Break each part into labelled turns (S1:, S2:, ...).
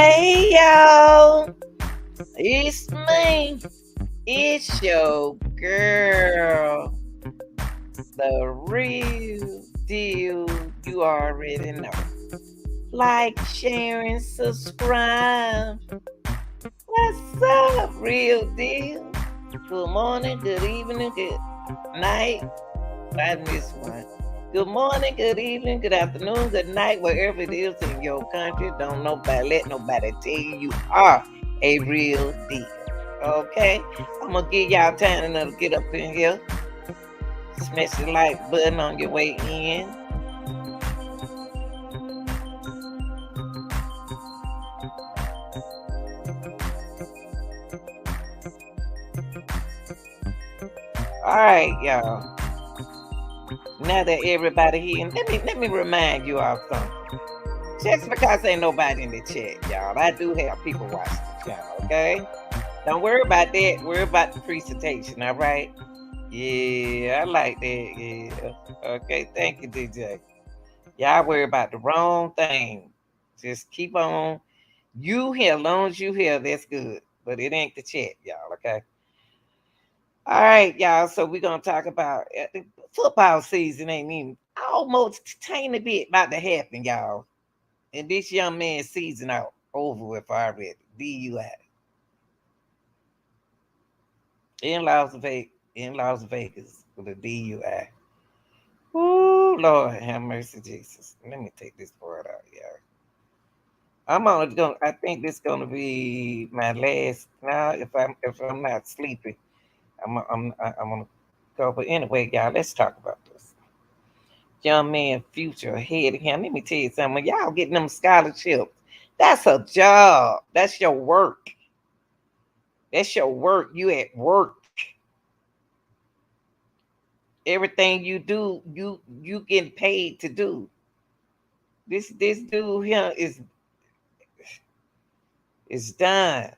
S1: Hey y'all, it's me. It's your girl, the real deal. You already know. Like, share, and subscribe. What's up, real deal? Good morning, good evening, good night. I missed one. Good morning, good evening, good afternoon, good night, wherever it is in your country. Don't nobody let nobody tell you are a real deal. Okay? I'm gonna give y'all time enough to get up in here. Smash the like button on your way in. Alright, y'all. Now that everybody here, let me remind you all something. Just because ain't nobody in the chat, y'all. I do have people watching the channel, okay? Don't worry about that. Worry about the presentation, all right? Yeah, I like that. Yeah. Okay, thank you, DJ. Y'all worry about the wrong thing. Just keep on. You here, as long as you here, that's good. But it ain't the chat, y'all, okay? All right, y'all. So we're gonna talk about the football season ain't even almost tiny bit about to happen, y'all. And this young man's season out over with already. DUI. In Las Vegas with a DUI. Ooh, Lord have mercy, Jesus. Let me take this part out, y'all. I think this gonna be my last now. If I'm not sleepy, I'm gonna go. But anyway, y'all, let's talk about this. Young man future ahead of him. Let me tell you something. When y'all getting them scholarships, that's a job. That's your work. That's your work. You at work. Everything you do, you getting paid to do. This dude here is done.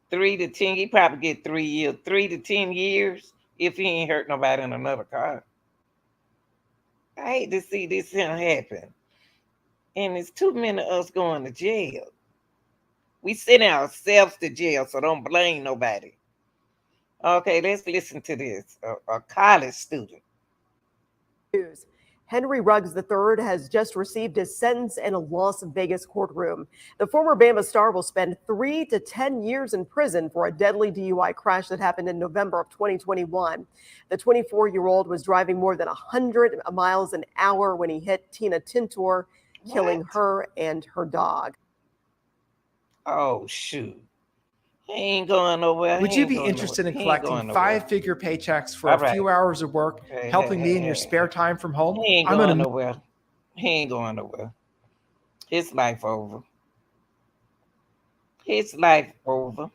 S1: 3 to 10. He probably get 3 years. 3 to 10 years if he ain't hurt nobody in another car. I hate to see this here happen. And it's too many of us going to jail. We sending ourselves to jail, so don't blame nobody. Okay, let's listen to this. A college student.
S2: News. Henry Ruggs III has just received his sentence in a Las Vegas courtroom. The former Bama star will spend 3 to 10 years in prison for a deadly DUI crash that happened in November of 2021. The 24-year-old was driving more than 100 miles an hour when he hit Tina Tintor, killing her and her dog.
S1: Oh, shoot. He ain't going nowhere.
S3: Would you be interested in collecting 5-figure paychecks for a few hours of work, helping me in your spare time from home?
S1: He ain't going nowhere. He ain't going nowhere. His life over. His life over.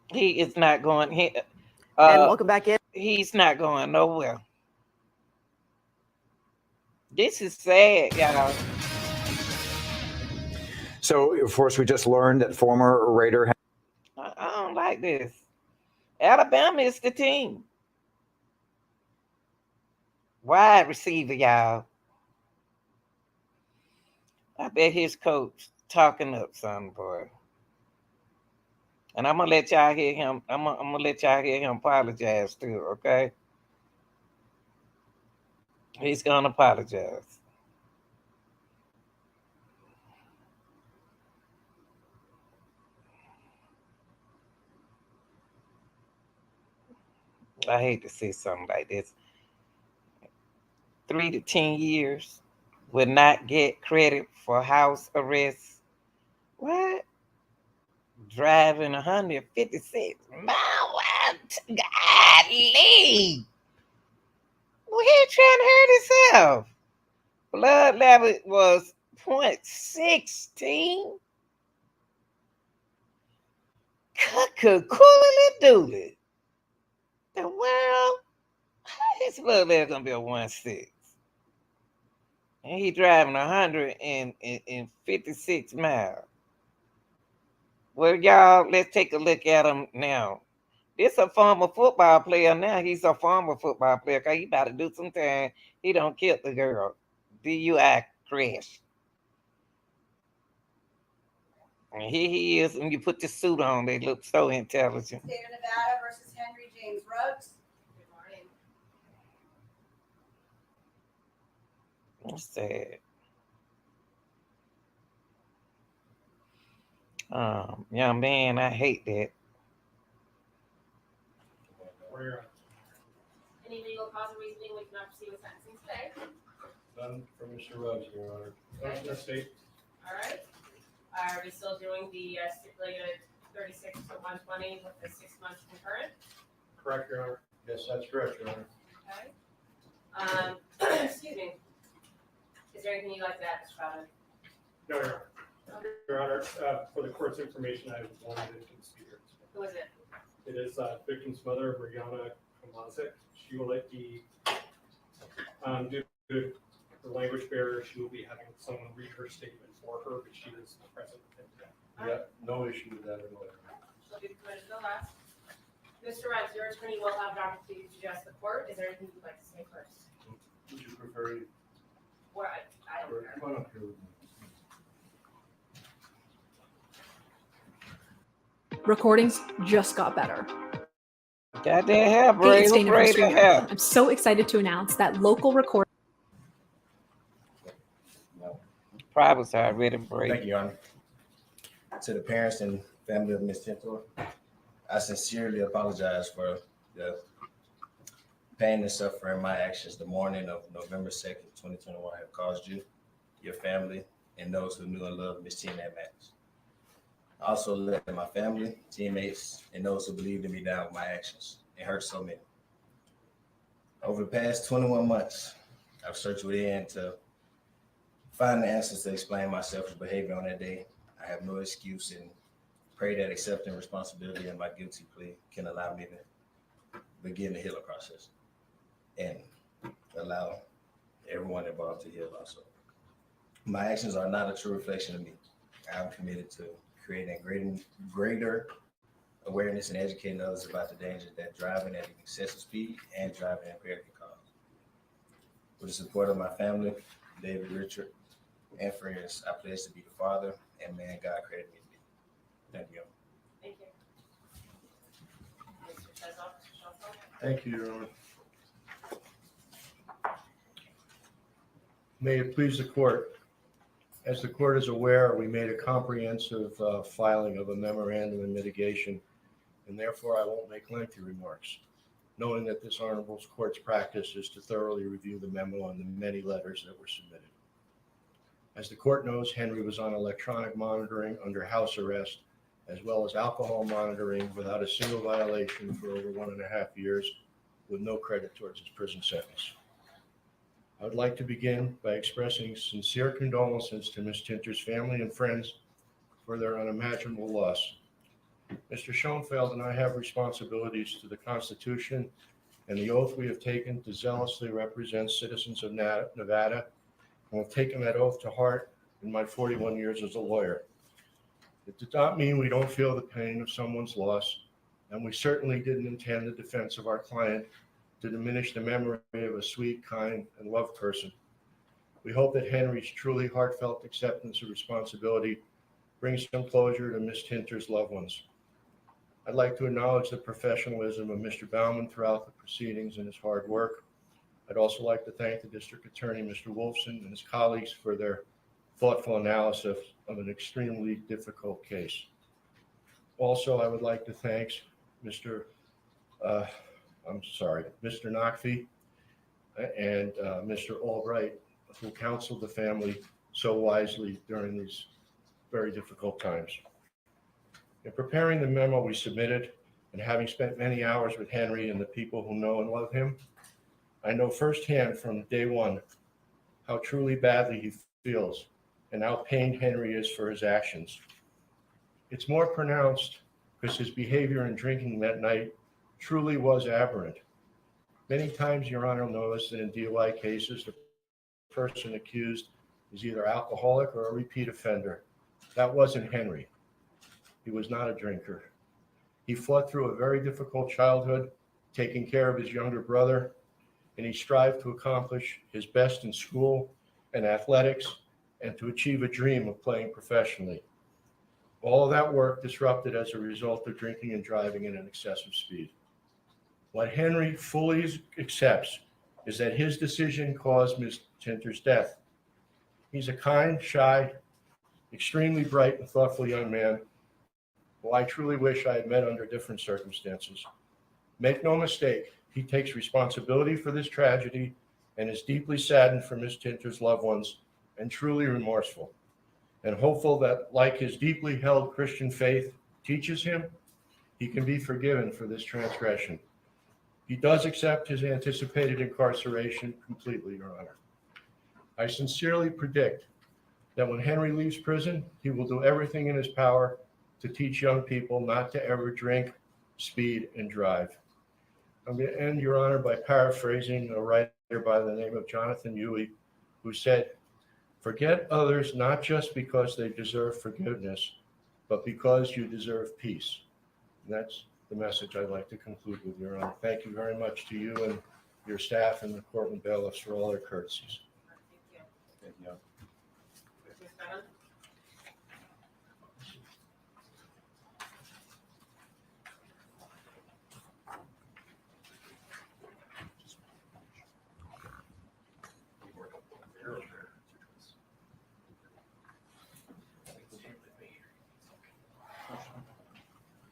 S1: He is not going.
S2: And welcome back in.
S1: He's not going nowhere. This is sad, y'all.
S4: So, of course, we just learned that former Raider.
S1: I don't like this. Alabama is the team. Wide receiver, y'all. I bet his coach talking up some boy. And I'm gonna let y'all hear him. I'm gonna let y'all hear him apologize too, okay? He's gonna apologize. I hate to see something like this. 3 to 10 years would not get credit for house arrest. What? Driving 156 miles. Golly. Well, he trying to hurt himself. Blood level was 0.16. Coolly dooley. The world? How his blood level gonna be a 1.6? And he driving 156 miles. Well, y'all, let's take a look at him now. This a former football player now. He's a former football player because he about to do some time. He don't kill the girl. DUI crash. And here he is, and you put the suit on, they look so intelligent.
S5: State of Nevada versus Henry James Ruggs. Good morning.
S1: That's sad. Young man, I hate that.
S6: Any legal cause or reasoning we cannot proceed with sentencing today?
S7: None from Mr. Ruggs, Your Honor.
S6: Okay.
S7: That's state.
S6: All right. Are we still doing the stipulated 36 to 120 with the 6 months concurrent?
S7: Correct, Your Honor. Yes, that's correct, Your Honor.
S6: Okay. Excuse me. Is there anything you'd like to add, Mr. Fowler?
S7: No, Your Honor. Your Honor, for the court's information, I have one victim speaker.
S6: Who is it?
S7: It is victim's mother, Brianna Kamazik. She will be, due to the language barrier, she will be having someone read her statement for her, but she is present. Yeah, no issue with that at all.
S6: She'll be permitted to go last. Mr. Ruggs, your attorney will have an opportunity to address the court. Is there anything you'd like to say first?
S7: Would you prefer to?
S6: Or I don't care.
S7: Come on up here with me.
S8: Recordings just got better.
S1: Goddamn hell,
S8: Hey,
S1: Brady.
S8: it's Dana from
S1: Brady
S8: Streamer.
S1: hell.
S8: I'm so excited to announce that local record.
S1: Problems are ready to break.
S9: Thank you, Your Honor. To the parents and family of Ms. Tintor, I sincerely apologize for the pain and suffering my actions the morning of November 2nd, 2021 have caused you, your family, and those who knew and loved Ms. Tina Max. I also let my family, teammates, and those who believed in me down with my actions and hurt so many. Over the past 21 months, I've searched within to find the answers to explain my selfish behavior on that day. I have no excuse and pray that accepting responsibility in my guilty plea can allow me to begin the healing process and allow everyone involved to heal also. My actions are not a true reflection of me. I am committed to creating greater awareness and educating others about the dangers that driving at excessive speed and driving impaired can cause. With the support of my family, David, Richard, and friends, I pledge to be the father and man God created me to be. Thank you.
S6: Thank you. Mr. Cheslow, Mr. Shelton.
S7: Thank you, Your Honor. May it please the court. As the court is aware, we made a comprehensive filing of a memorandum in mitigation, and therefore I won't make lengthy remarks, knowing that this honorable court's practice is to thoroughly review the memo and the many letters that were submitted. As the court knows, Henry was on electronic monitoring under house arrest, as well as alcohol monitoring without a single violation for over 1.5 years, with no credit towards his prison sentence. I would like to begin by expressing sincere condolences to Ms. Tintor's family and friends for their unimaginable loss. Mr. Schoenfeld and I have responsibilities to the Constitution and the oath we have taken to zealously represent citizens of Nevada, and have taken that oath to heart in my 41 years as a lawyer. It did not mean we don't feel the pain of someone's loss, and we certainly didn't intend the defense of our client to diminish the memory of a sweet, kind, and loved person. We hope that Henry's truly heartfelt acceptance of responsibility brings some closure to Ms. Tintor's loved ones. I'd like to acknowledge the professionalism of Mr. Baumann throughout the proceedings and his hard work. I'd also like to thank the District Attorney, Mr. Wolfson, and his colleagues for their thoughtful analysis of an extremely difficult case. Also, I would like to thank Mr. Nachfee and Mr. Albright, who counseled the family so wisely during these very difficult times. In preparing the memo we submitted, and having spent many hours with Henry and the people who know and love him, I know firsthand from day one how truly badly he feels and how pained Henry is for his actions. It's more pronounced because his behavior in drinking that night truly was aberrant. Many times, Your Honor, will notice that in DUI cases, the person accused is either alcoholic or a repeat offender. That wasn't Henry. He was not a drinker. He fought through a very difficult childhood, taking care of his younger brother, and he strived to accomplish his best in school and athletics and to achieve a dream of playing professionally. All of that work disrupted as a result of drinking and driving at an excessive speed. What Henry fully accepts is that his decision caused Ms. Tinter's death. He's a kind, shy, extremely bright and thoughtful young man who I truly wish I had met under different circumstances. Make no mistake, he takes responsibility for this tragedy and is deeply saddened for Ms. Tinter's loved ones and truly remorseful and hopeful that, like his deeply held Christian faith teaches him, he can be forgiven for this transgression. He does accept his anticipated incarceration completely, Your Honor. I sincerely predict that when Henry leaves prison, he will do everything in his power to teach young people not to ever drink, speed, and drive. I'm going to end, Your Honor, by paraphrasing a writer by the name of Jonathan Huey, who said, "Forget others not just because they deserve forgiveness, but because you deserve peace." And that's the message I'd like to conclude with, Your Honor. Thank you very much to you and your staff and the courtroom bailiffs for all their courtesies.
S6: Thank you.
S9: Yeah.
S6: Ms. Bennett?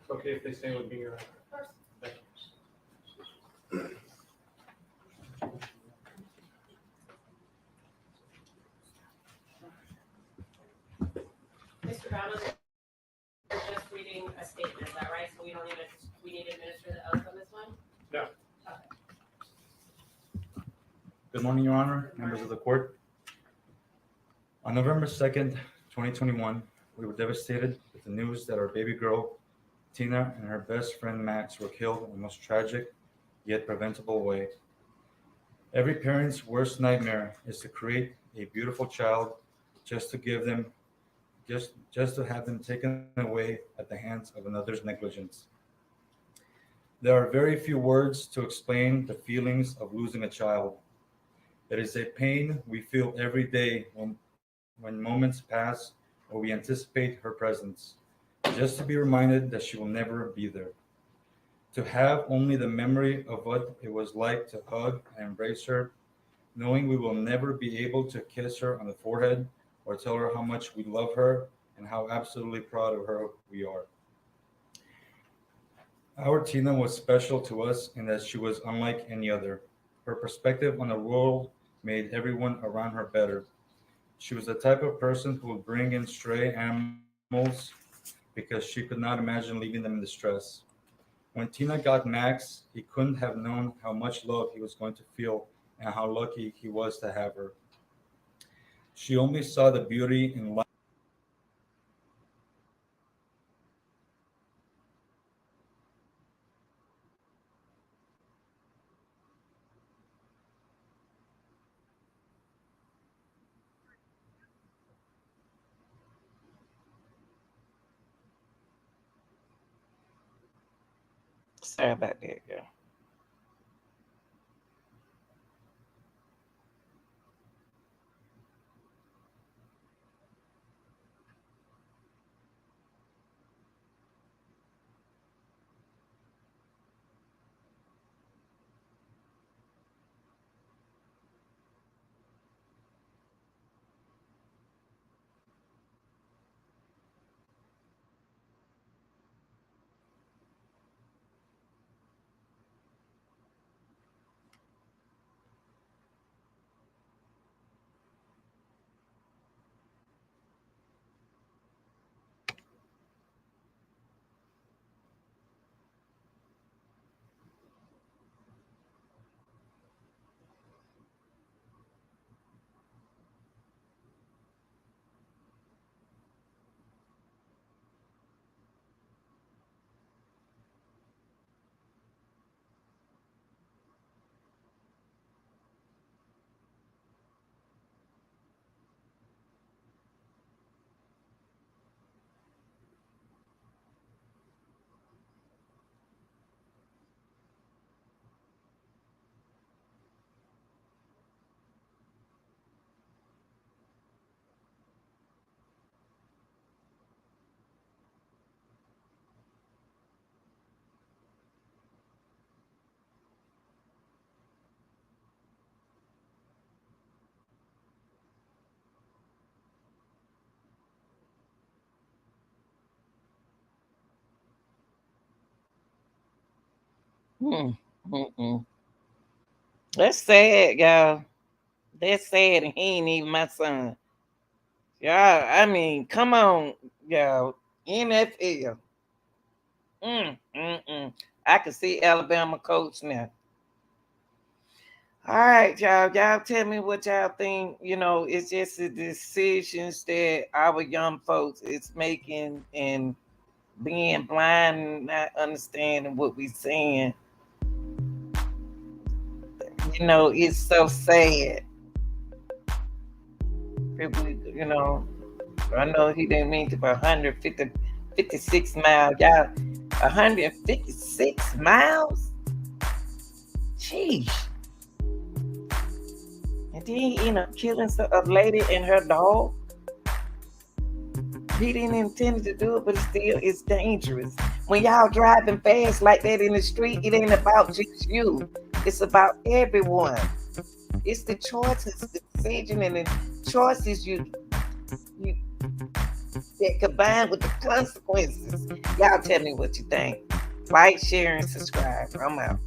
S3: It's okay if they stay with me, Your Honor. Thank you.
S6: Mr. Bowman, we're just reading a statement, is that right? So we don't need to, we need to administer the oath on this one?
S3: No.
S6: Okay.
S10: Good morning, Your Honor, members of the court. On November 2nd, 2021, we were devastated with the news that our baby girl, Tina, and her best friend, Max, were killed in the most tragic yet preventable way. Every parent's worst nightmare is to create a beautiful child just to give them, just to have them taken away at the hands of another's negligence. There are very few words to explain the feelings of losing a child. It is a pain we feel every day when moments pass or we anticipate her presence, just to be reminded that she will never be there. To have only the memory of what it was like to hug and embrace her, knowing we will never be able to kiss her on the forehead or tell her how much we love her and how absolutely proud of her we are. Our Tina was special to us in that she was unlike any other. Her perspective on the world made everyone around her better. She was the type of person who would bring in stray animals because she could not imagine leaving them in distress. When Tina got Max, he couldn't have known how much love he was going to feel and how lucky he was to have her. She only saw the beauty in life.
S1: Sorry about that, girl. That's sad, y'all. That's sad, and he ain't even my son. Y'all, I mean, come on, y'all. NFL. I can see Alabama coach now. All right, y'all. Y'all tell me what y'all think. You know, it's just the decisions that our young folks is making and being blind and not understanding what we're saying. You know, it's so sad. You know, I know he didn't mean to be 156 miles. Y'all, 156 miles? Jeez. And then he ended up killing a lady and her dog. He didn't intend to do it, but still, it's dangerous. When y'all driving fast like that in the street, it ain't about just you. It's about everyone. It's the choices, the decision, and the choices you that combine with the consequences. Y'all tell me what you think. Like, share, and subscribe. I'm out.